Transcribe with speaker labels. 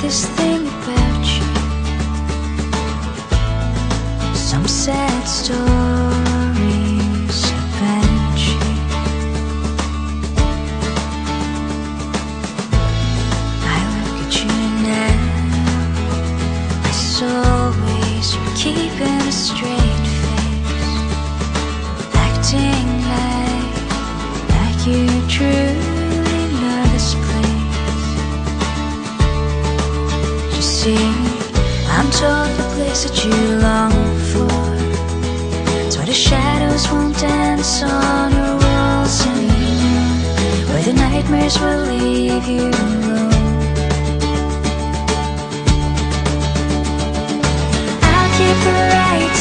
Speaker 1: this thing about you, some sad stories about you. I look at you now, as always you're keeping a straight face, acting like you truly love this place. You see, I'm told the place that you long for, it's where the shadows won't dance on your walls anymore, where the nightmares will leave you alone. I'll keep it right